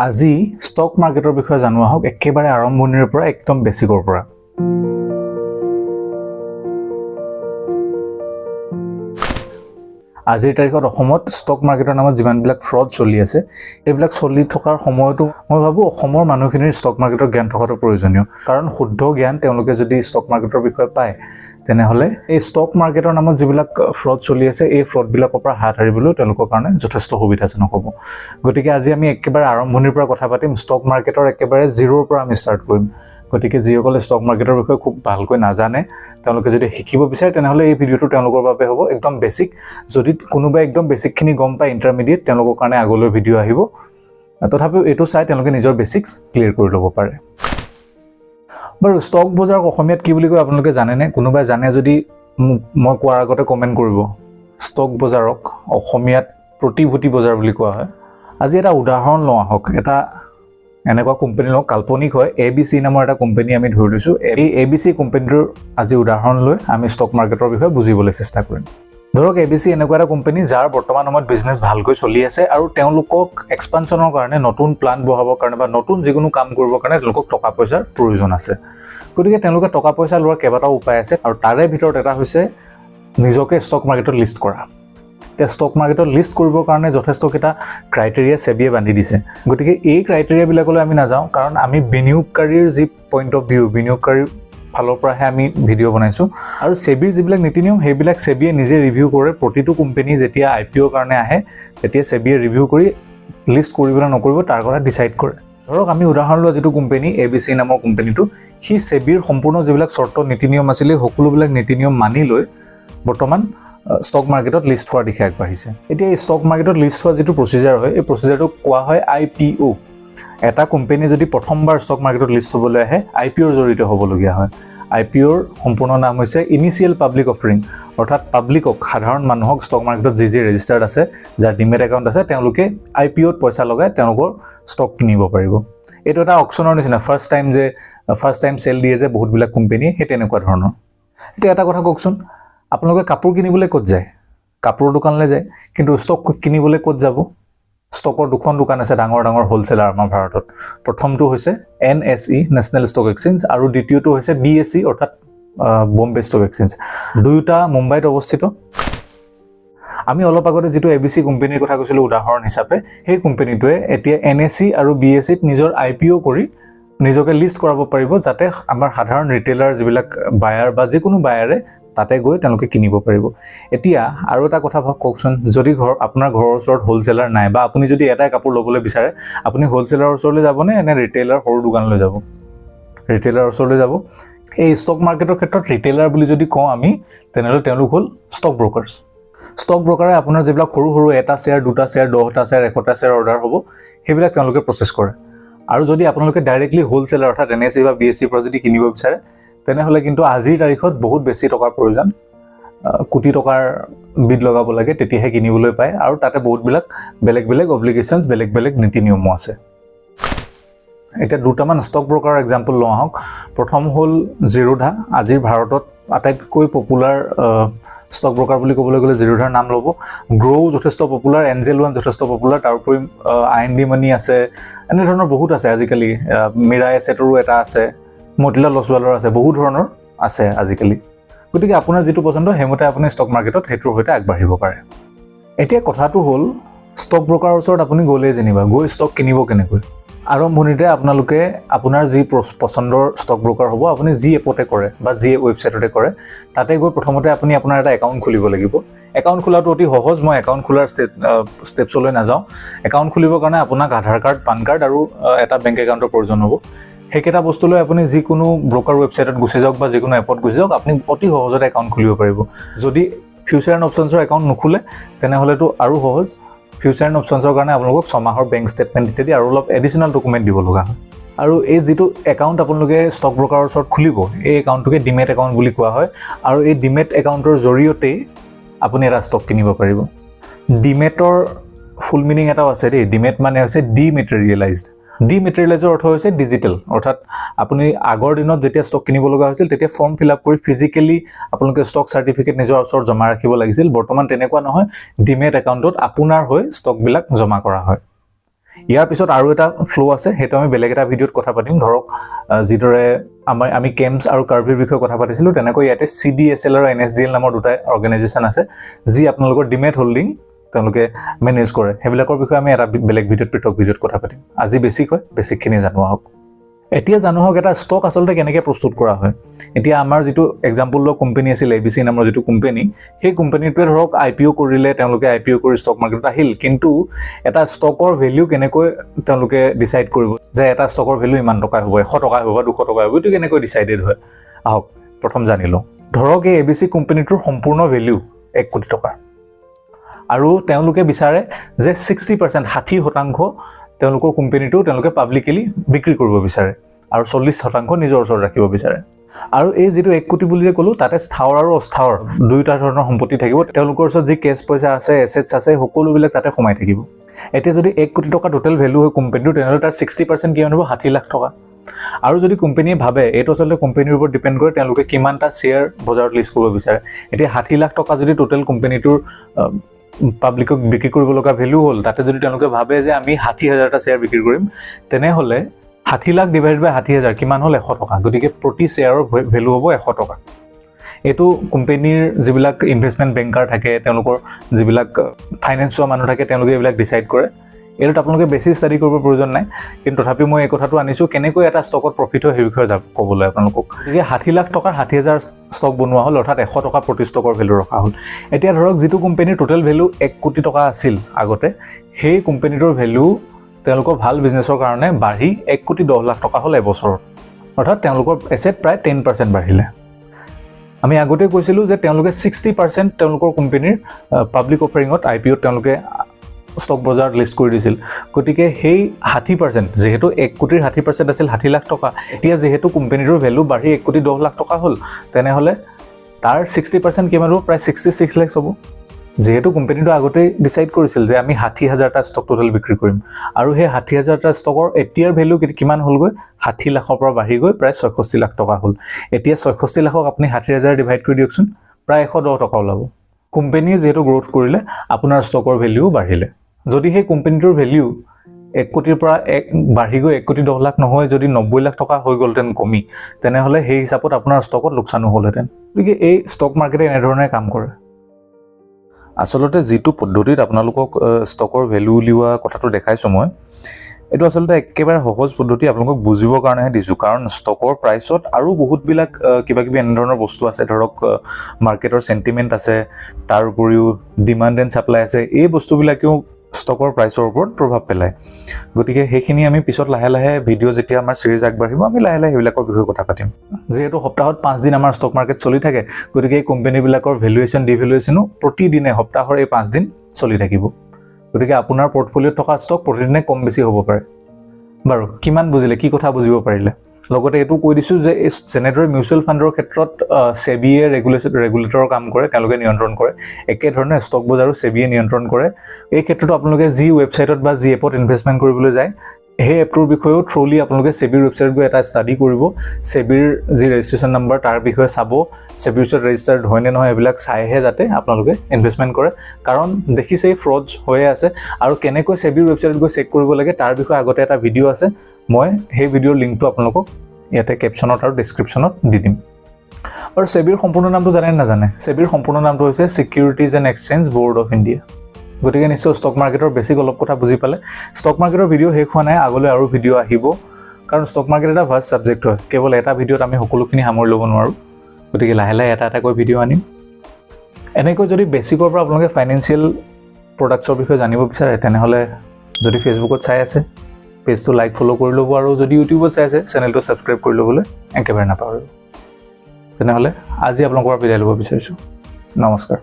আজি ষ্টক মাৰ্কেটৰ বিষয়ে জানো আহক একেবাৰে আৰম্ভণিৰ পৰা একদম বেছিকৰ পৰা। আজিৰ তাৰিখত অসমত ষ্টক মাৰ্কেটৰ নামত যিমানবিলাক ফ্ৰড চলি আছে এইবিলাক চলি থকাৰ সময়তো মই ভাবো অসমৰ মানুহখিনিৰ ষ্টক মাৰ্কেটৰ জ্ঞান থকাটো প্ৰয়োজনীয়, কাৰণ শুদ্ধ জ্ঞান তেওঁলোকে যদি ষ্টক মাৰ্কেটৰ বিষয়ে পায় তেনেহলে এই ষ্টক মাৰ্কেটৰ নামত যিবিলাক ফ্ৰড চলি আছে এই ফ্ৰডবিলাকৰ পৰা হাত সাৰিবলৈ তেওঁলোকৰ কাৰণে যথেষ্ট সুবিধাজনক হ'ব। গতিকে আজি আমি একেবাৰে আৰম্ভণিৰ পৰা কথা পাতিম, ষ্টক মাৰ্কেটৰ একেবাৰে জিৰোৰ পৰা আমি ষ্টাৰ্ট কৰিম। গতিকে যিসকলে ষ্টক মাৰ্কেটৰ বিষয়ে খুব ভালকৈ নাজানে তেওঁলোকে যদি শিকিব বিচাৰে তেনেহলে এই ভিডিঅ'টো তেওঁলোকৰ বাবে হ'ব একদম বেছিক। যদি কোনোবাই একদম বেছিকখিনি গম পায় ইণ্টাৰমিডিয়েট তেওঁলোকৰ কাৰণে আগলৈ ভিডিঅ' আহিব, তথাপিও এইটো চাই তেওঁলোকে নিজৰ বেছিক্স ক্লিয়াৰ কৰি ল'ব পাৰে। বাৰু ষ্টক বজাৰক অসমীয়াত কি বুলি কয় আপোনালোকে জানেনে? কোনোবাই জানে যদি মই কোৱাৰ আগতে কমেণ্ট কৰিব। ষ্টক বজাৰক অসমীয়াত প্ৰতিভূতি বজাৰ বুলি কোৱা হয়। আজি এটা উদাহৰণ লওঁ আহক, এটা এনেকুৱা কোম্পানী লওঁ, কাল্পনিক হয়, ABC নামৰ এটা কোম্পানী আমি ধৰি লৈছোঁ। এই ABC কোম্পানীটোৰ আজি উদাহৰণ লৈ আমি ষ্টক মাৰ্কেটৰ বিষয়ে বুজিবলৈ চেষ্টা কৰিম। ধৰক ABC এনেকুৱা এটা কোম্পানী যাৰ বৰ্তমান সময়ত বিজনেছ ভালকৈ চলি আছে আৰু তেওঁলোকক এক্সপানশ্যনৰ কাৰণে নতুন প্লান বহাবৰ কাৰণে বা নতুন যিকোনো কাম কৰিবৰ কাৰণে তেওঁলোকক টকা পইচাৰ প্ৰয়োজন আছে। গতিকে তেওঁলোকে টকা পইচা লোৱাৰ কেইবাটাও উপায় আছে আৰু তাৰে ভিতৰত এটা হৈছে নিজকে ষ্টক মাৰ্কেটত লিষ্ট কৰা। এতিয়া ষ্টক মাৰ্কেটত লিষ্ট কৰিবৰ কাৰণে যথেষ্টকেইটা ক্ৰাইটেৰিয়া সেবিয়ে বান্ধি দিছে। গতিকে এই ক্ৰাইটেৰিয়াবিলাকলৈ আমি নাযাওঁ, কাৰণ আমি বিনিয়োগকাৰীৰ যি পইণ্ট অফ ভিউ, বিনিয়োগকাৰীৰ ফালৰ পৰাহে আমি ভিডিঅ' বনাইছোঁ। আৰু সেবিৰ যিবিলাক নীতি নিয়ম সেইবিলাক সেবিয়ে নিজে ৰিভিউ কৰে। প্ৰতিটো কোম্পানী যেতিয়া IPOৰ কাৰণে আহে তেতিয়া সেবিয়ে ৰিভিউ কৰি লিষ্ট কৰিব নে নকৰিব তাৰ কথা ডিচাইড কৰে। ধৰক আমি উদাহৰণ লোৱা যিটো কোম্পানী ABC নামৰ কোম্পানীটো, সি সেবিৰ সম্পূৰ্ণ যিবিলাক চৰ্ত নীতি নিয়ম আছিলে সকলোবিলাক নীতি নিয়ম মানি লৈ বৰ্তমান ষ্টক মাৰ্কেটত লিষ্ট হোৱাৰ দিশে আগবাঢ়িছে। এতিয়া এই ষ্টক মাৰ্কেটত লিষ্ট হোৱা যিটো প্ৰচিজাৰ হয় এই প্ৰচিজাৰটোক কোৱা হয় IPO। এটা কোম্পানী যদি প্ৰথমবাৰ ষ্টক মাৰ্কেটত লিষ্ট হ'বলৈ আহে IPOৰ জৰিয়তে হ'বলগীয়া হয়। IPOৰ সম্পূৰ্ণ নাম হৈছে ইনিচিয়েল পাব্লিক অফাৰিং, অৰ্থাৎ পাব্লিকক, সাধাৰণ মানুহক ষ্টক মাৰ্কেটত যি ৰেজিষ্টাৰ্ড আছে, যাৰ ডিমেট একাউণ্ট আছে, তেওঁলোকে IPOত পইচা লগাই তেওঁলোকৰ ষ্টক কিনিব পাৰিব। এইটো এটা অকশ্যনৰ নিচিনা, ফাৰ্ষ্ট টাইম চেল দিয়ে যে বহুতবিলাক কোম্পানীয়ে, সেই তেনেকুৱা ধৰণৰ। এতিয়া এটা কথা কওকচোন, আপোনালোকে কাপোৰ কিনিবলৈ ক'ত যায়? কাপোৰৰ দোকানলৈ যায়, কিন্তু ষ্টক কিনিবলৈ ক'ত যাব? ষ্টকৰ দুখন দোকান আছে ডাঙৰ ডাঙৰ হোলচেলাৰ আমাৰ ভাৰতত। প্ৰথমটো হৈছে NSE নেশ্যনেল ষ্টক এক্সচেঞ্জ আৰু দ্বিতীয়টো হৈছে BSE অৰ্থাৎ বম্বে ষ্টক এক্সচেঞ্জ। দুয়োটা মুম্বাইত অৱস্থিত। আমি অলপ আগতে যিটো ABC কোম্পানীৰ কথা কৈছিলোঁ উদাহৰণ হিচাপে, সেই কোম্পানীটোৱে এতিয়া NSE আৰু BSEত নিজৰ IPO কৰি নিজকে লিষ্ট কৰাব পাৰিব, যাতে আমাৰ সাধাৰণ ৰিটেইলাৰ যিবিলাক বায়াৰ বা যিকোনো বায়াৰে তাতে গৈ তেওঁলোকে কিনিব পাৰিব। এতিয়া আৰু এটা কথা কওকচোন, যদি আপোনাৰ ঘৰৰ ওচৰত হোলচেলাৰ নাই বা আপুনি যদি এটাই কাপোৰ ল'বলৈ বিচাৰে, আপুনি হোলচেলাৰৰ ওচৰলৈ যাবনে নে ৰিটেইলাৰ সৰু দোকানলৈ যাব? ৰিটেইলাৰৰ ওচৰলৈ যাব। এই ষ্টক মাৰ্কেটৰ ক্ষেত্ৰত ৰিটেইলাৰ বুলি যদি কওঁ আমি, তেনেহ'লে তেওঁলোক হ'ল ষ্টক ব্ৰকাৰ্ছ। ষ্টক ব্ৰকাৰে আপোনাৰ যিবিলাক সৰু সৰু এটা শ্বেয়াৰ, দুটা শ্বেয়াৰ, 10টা শ্বেয়াৰ, 100টা শ্বেয়াৰ অৰ্ডাৰ হ'ব, সেইবিলাক তেওঁলোকে প্ৰচেছ কৰে। আৰু যদি আপোনালোকে ডাইৰেক্টলি হোলচেলাৰ অৰ্থাৎ NSE বা BSEৰ পৰা যদি কিনিব বিচাৰে তেনেহ'লে কিন্তু আজিৰ তাৰিখত বহুত বেছি টকাৰ প্ৰয়োজন, কোটি টকাৰ বিড লগাব লাগে, তেতিয়াহে কিনিবলৈ পায়। আৰু তাতে বহুতবিলাক বেলেগ বেলেগ অব্লিগেশ্যনছ, বেলেগ বেলেগ নীতি নিয়মো আছে। এতিয়া দুটামান ষ্টক ব্ৰকাৰৰ এক্সাম্পল লওঁ আহক। প্ৰথম হ'ল জিৰোধা। আজিৰ ভাৰতত আটাইতকৈ পপুলাৰ ষ্টক ব্ৰকাৰ বুলি ক'বলৈ গ'লে জিৰোধাৰ নাম ল'ব। গ্ৰ' যথেষ্ট পপুলাৰ, এঞ্জেল ওৱান যথেষ্ট পপুলাৰ, তাৰোপৰি IND মানি আছে, এনেধৰণৰ বহুত আছে আজিকালি। মিৰাই এছেটৰো এটা আছে, মতিলাল অছৱালৰ আছে, বহু ধৰণৰ আছে আজিকালি। গতিকে আপোনাৰ যিটো পচন্দ সেইমতে আপুনি ষ্টক মাৰ্কেটত সেইটোৰ সৈতে আগবাঢ়িব পাৰে। এতিয়া কথাটো হ'ল ষ্টক ব্ৰকাৰৰ ওচৰত আপুনি গ'লেই যেনিবা, গৈ ষ্টক কিনিব কেনেকৈ? আৰম্ভণিতে আপোনালোকে আপোনাৰ যি পচন্দৰ ষ্টক ব্ৰকাৰ হ'ব, আপুনি যি এপতে কৰে বা যি ৱেবছাইটতে কৰে, তাতে গৈ প্ৰথমতে আপুনি আপোনাৰ এটা একাউণ্ট খুলিব লাগিব। একাউণ্ট খোলাটো অতি সহজ, মই একাউণ্ট খোলাৰ ষ্টেপছলৈ নাযাওঁ। একাউণ্ট খুলিবৰ কাৰণে আপোনাক আধাৰ কাৰ্ড, পান কাৰ্ড আৰু এটা বেংক একাউণ্টৰ প্ৰয়োজন হ'ব। সেইকেইটা বস্তু লৈ আপুনি যিকোনো ব্ৰকাৰ ৱেবছাইটত গুচি যাওক বা যিকোনো এপত গুচি যাওক, আপুনি অতি সহজতে একাউণ্ট খুলিব পাৰিব। যদি ফিউচাৰ এণ্ড অপশ্যনছৰ একাউণ্ট নোখোলে তেনেহ'লেতো আৰু সহজ। ফিউচাৰ এণ্ড অপশ্যনছৰ কাৰণে আপোনালোকক 6 মাহৰ বেংক ষ্টেটমেণ্ট ইত্যাদি আৰু অলপ এডিশ্যনেল ডকুমেণ্ট দিব লগা হয়। আৰু এই যিটো একাউণ্ট আপোনালোকে ষ্টক ব্ৰকাৰৰ ওচৰত খুলিব, এই একাউণ্টটোকে ডিমেট একাউণ্ট বুলি কোৱা হয়। আৰু এই ডিমেট একাউণ্টৰ জৰিয়তেই আপুনি এটা ষ্টক কিনিব পাৰিব। ডিমেটৰ ফুল মিনিং এটাও আছে দেই। ডিমেট মানে হৈছে ডিমেটেৰিয়েলাইজড। ডিমেটেৰিয়েলাইজৰ অৰ্থ হৈছে ডিজিটেল, অৰ্থাৎ আপুনি আগৰ দিনত যেতিয়া ষ্টক কিনিব লগা হৈছিল তেতিয়া ফৰ্ম ফিল আপ কৰি ফিজিকেলি আপোনালোকে ষ্টক চাৰ্টিফিকেট নিজৰ ওচৰত জমা ৰাখিব লাগিছিল। বৰ্তমান তেনেকুৱা নহয়, ডিমেট একাউণ্টত আপোনাৰ হৈ ষ্টকবিলাক জমা কৰা হয়। ইয়াৰ পিছত আৰু এটা ফ্লো আছে, সেইটো আমি বেলেগ এটা ভিডিঅ'ত কথা পাতিম। ধৰক যিদৰে আমি কেম্পছ আৰু কাৰ্ভিৰ বিষয়ে কথা পাতিছিলোঁ, তেনেকৈ ইয়াতে CDSL আৰু NSDL নামৰ দুটা অৰ্গেনাইজেশ্যন আছে যি আপোনালোকৰ ডিমেট হোল্ডিং তেওঁলোকে মেনেজ কৰে। সেইবিলাকৰ বিষয়ে আমি এটা বেলেগ ভিডিঅ'ত পৃথক ভিডিঅ'ত কথা পাতিম। আজি বেছিকখিনি জানোৱা হওক। এতিয়া জানো হওক এটা ষ্টক আচলতে কেনেকৈ প্ৰস্তুত কৰা হয়। এতিয়া আমাৰ যিটো এক্সাম্পল লোৱা কোম্পানী আছিল ABC নামৰ যিটো কোম্পানী, সেই কোম্পানীটোৱে ধৰক IPO কৰিলে, তেওঁলোকে IPO কৰি ষ্টক মাৰ্কেটত আহিল, কিন্তু এটা ষ্টকৰ ভেলিউ কেনেকৈ তেওঁলোকে ডিচাইড কৰিব যে এটা ষ্টকৰ ভেলিউ ইমান টকা হ'ব, 100 টকা হ'ব বা 200 টকা হ'ব, এইটো কেনেকৈ ডিচাইডেড হয়। আহক প্ৰথম জানি লওঁ। ধৰক এই ABC কোম্পানীটোৰ সম্পূৰ্ণ ভেলিউ 1 কোটি টকা, আৰু তেওঁলোকে বিচাৰে যে 60% 60% তেওঁলোকৰ কোম্পানীটো তেওঁলোকে পাব্লিকেলি বিক্ৰী কৰিব বিচাৰে আৰু 40% নিজৰ ওচৰত ৰাখিব বিচাৰে। আৰু এই যিটো 1 কোটি বুলি যে ক'লো, তাতে স্থাৱৰ আৰু অস্থাৱৰ দুয়োটা ধৰণৰ সম্পত্তি থাকিব। তেওঁলোকৰ ওচৰত যি কেছ পইচা আছে, এছেটছ আছে, সকলোবিলাক তাতে সোমাই থাকিব। এতিয়া যদি 1 কোটি টকা টোটেল ভেলু হয় কোম্পানীটো, তেনেহ'লে তাৰ 60% কিমান হ'ব? 60 লাখ টকা। আৰু যদি কোম্পানীয়ে ভাবে, এইটো আচলতে কোম্পানীৰ ওপৰত ডিপেণ্ড কৰে তেওঁলোকে কিমানটা শ্বেয়াৰ বজাৰত লিষ্ট কৰিব বিচাৰে। এতিয়া 60 লাখ টকা যদি টোটেল কোম্পানীটোৰ পাব্লিকক বিক্ৰী কৰিব লগা ভেলু হ'ল, তাতে যদি তেওঁলোকে ভাবে যে আমি 60,000টা শ্বেয়াৰ বিক্ৰী কৰিম, তেনেহ'লে 60 লাখ ডিভাইড বাই 60,000 কিমান হ'ল? 100 টকা। গতিকে প্ৰতি শ্বেয়াৰৰ ভেলু হ'ব 100 টকা। এইটো কোম্পানীৰ যিবিলাক ইনভেষ্টমেণ্ট বেংকাৰ থাকে, তেওঁলোকৰ যিবিলাক ফাইনেন্স হোৱা মানুহ থাকে, তেওঁলোকে এইবিলাক ডিচাইড কৰে। এইটোত আপোনালোকে বেছি ষ্টাডি কৰিব প্ৰয়োজন নাই, কিন্তু তথাপিও মই এই কথাটো আনিছোঁ কেনেকৈ এটা ষ্টকত প্ৰফিট হয় সেই বিষয়ে ক'বলৈ আপোনালোকক। গতিকে 60 লাখ টকাৰ 60,000 ষ্টক বনোৱা হ'ল, অৰ্থাৎ 100 টকা প্ৰতি ষ্টকৰ ভেলু ৰখা হ'ল। এতিয়া ধৰক যিটো কোম্পানীৰ টোটেল ভেলু 1 কোটি টকা আছিল আগতে, সেই কোম্পানীটোৰ ভেলু তেওঁলোকৰ ভাল বিজনেছৰ কাৰণে বাঢ়ি 1 কোটি 10 লাখ টকা হ'ল এবছৰত, অৰ্থাৎ তেওঁলোকৰ এছেট প্ৰায় 10% বাঢ়িলে। আমি আগতে কৈছিলোঁ যে তেওঁলোকে 60% তেওঁলোকৰ কোম্পানীৰ পাব্লিক অফাৰিঙত IPOত তেওঁলোকে ষ্টক বজাৰত লিষ্ট কৰি দিছিল। গতিকে সেই 60%, যিহেতু 1 কোটিৰ 60% আছিল 60 লাখ টকা, এতিয়া যিহেতু কোম্পানীটোৰ ভেলু বাঢ়ি 1 কোটি 10 লাখ টকা হ'ল, তেনেহ'লে তাৰ 60% কিমান হ'ব? প্ৰায় 66 লাখ হ'ব। যিহেতু কোম্পানীটো আগতেই ডিচাইড কৰিছিল যে আমি 60,000টা ষ্টক টোটেল বিক্ৰী কৰিম, আৰু সেই 60,000টা ষ্টকৰ এতিয়াৰ ভেলু কিমান হ'লগৈ? 60 লাখৰ পৰা বাঢ়ি গৈ প্ৰায় 66 লাখ টকা হ'ল। এতিয়া 66 লাখক আপুনি 60,000 ডিভাইড কৰি দিয়কচোন, প্ৰায় 110 টকা ওলাব। কোম্পানীয়ে যিহেতু গ্ৰ'থ কৰিলে, আপোনাৰ ষ্টকৰ ভেলিউ বাঢ়িলে। যদি সেই কোম্পানীটোৰ ভেলিউ 1 কোটিৰ পৰা বাঢ়ি গৈ 1 কোটি 10 লাখ নহয়, যদি 90 লাখ টকা হৈ গ'লহেঁতেন কমি, তেনেহ'লে সেই হিচাপত আপোনাৰ ষ্টকত লোকচানো হ'লহেঁতেন। গতিকে এই ষ্টক মাৰ্কেটে এনেধৰণে কাম কৰে। আচলতে যিটো পদ্ধতিত আপোনালোকক ষ্টকৰ ভেলু উলিওৱা কথাটো দেখাইছোঁ মই, এইটো আচলতে একেবাৰে সহজ পদ্ধতি, আপোনালোকক বুজিবৰ কাৰণেহে দিছোঁ। কাৰণ ষ্টকৰ প্ৰাইচত আৰু বহুতবিলাক কিবাকিবি এনেধৰণৰ বস্তু আছে। ধৰক মাৰ্কেটৰ চেণ্টিমেণ্ট আছে, তাৰ উপৰিও ডিমাণ্ড এণ্ড ছাপ্লাই আছে। এই বস্তুবিলাকেও ষ্টকৰ প্ৰাইচৰ ওপৰত প্ৰভাৱ পেলায়। গতিকে সেইখিনি আমি পিছত লাহে লাহে ভিডিঅ' যেতিয়া আমাৰ চিৰিজ আগবাঢ়িব, আমি লাহে লাহে সেইবিলাকৰ বিষয়ে কথা পাতিম। যিহেতু সপ্তাহত 5 দিন আমাৰ ষ্টক মাৰ্কেট চলি থাকে, গতিকে এই কোম্পানীবিলাকৰ ভেলুৱেশ্যন ডিভেলুৱেশ্যনো প্ৰতিদিনে সপ্তাহৰ এই 5 দিন চলি থাকিব। গতিকে আপোনাৰ পৰ্টফলিঅ'ত থকা ষ্টক প্ৰতিদিনে কম বেছি হ'ব পাৰে। বাৰু কিমান বুজিলে, কি কথা বুজিব পাৰিলে? লগতে এইটো কৈ দিছোঁ যে এই যেনেদৰে মিউচুৱেল ফাণ্ডৰ ক্ষেত্ৰত সেবিয়ে ৰেগুলেটৰৰ কাম কৰে, তেওঁলোকে নিয়ন্ত্ৰণ কৰে, একেধৰণে ষ্টক বজাৰো সেবিয়ে নিয়ন্ত্ৰণ কৰে। এই ক্ষেত্ৰতো আপোনালোকে যি ৱেবছাইটত বা যি এপত ইনভেষ্টমেণ্ট কৰিবলৈ যায়, সেই এপটোৰ বিষয়েও থ্ৰুলি আপোনালোকে সেবিৰ ৱেবছাইটত গৈ এটা ষ্টাডি কৰিব। সেবিৰ যি ৰেজিষ্ট্ৰেশ্যন নম্বৰ তাৰ বিষয়ে চাব, সেবিৰ ওচৰত ৰেজিষ্টাৰ্ড হয়নে নহয় এইবিলাক চাইহে যাতে আপোনালোকে ইনভেষ্টমেণ্ট কৰে। কাৰণ দেখিছেই ফ্ৰডছ হৈয়ে আছে, আৰু কেনেকৈ সেবিৰ ৱেবছাইটত গৈ চেক কৰিব লাগে তাৰ বিষয়ে আগতে এটা ভিডিঅ' আছে। মই সেই ভিডিঅ'ৰ লিংকটো আপোনালোকক ইয়াতে কেপশ্যনত আৰু ডেছক্ৰিপশ্যনত দি দিম। আৰু সেবিৰ সম্পূৰ্ণ নামটো জানে নাজানে? সেবিৰ সম্পূৰ্ণ নামটো হৈছে securities and exchange board of India. গতিকে নিশ্চয় ষ্টক মাৰ্কেটৰ বেছিক অলপ কথা বুজি পালে। ষ্টক মাৰ্কেটৰ ভিডিঅ' শেষ হোৱা নাই, আগলৈ আৰু ভিডিঅ' আহিব, কাৰণ ষ্টক মাৰ্কেট এটা ভাষ্ট ছাবজেক্ট হয়। কেৱল এটা ভিডিঅ'ত আমি সকলোখিনি সামৰি ল'ব নোৱাৰোঁ। গতিকে লাহে লাহে এটা এটাকৈ ভিডিঅ' আনিম। এনেকৈ যদি বেছিকৰ পৰা আপোনালোকে ফাইনেন্সিয়েল প্ৰডাক্টছৰ বিষয়ে জানিব বিচাৰে, তেনেহ'লে যদি ফেচবুকত চাই আছে, পেজটো লাইক ফ'ল' কৰি ল'ব, আৰু যদি ইউটিউবত চাই আছে চেনেলটো ছাবস্ক্ৰাইব কৰি ল'বলৈ একেবাৰে নাপাহৰিব। তেনেহ'লে আজি আপোনালোকৰ পৰা বিদায় ল'ব বিচাৰিছোঁ। নমস্কাৰ।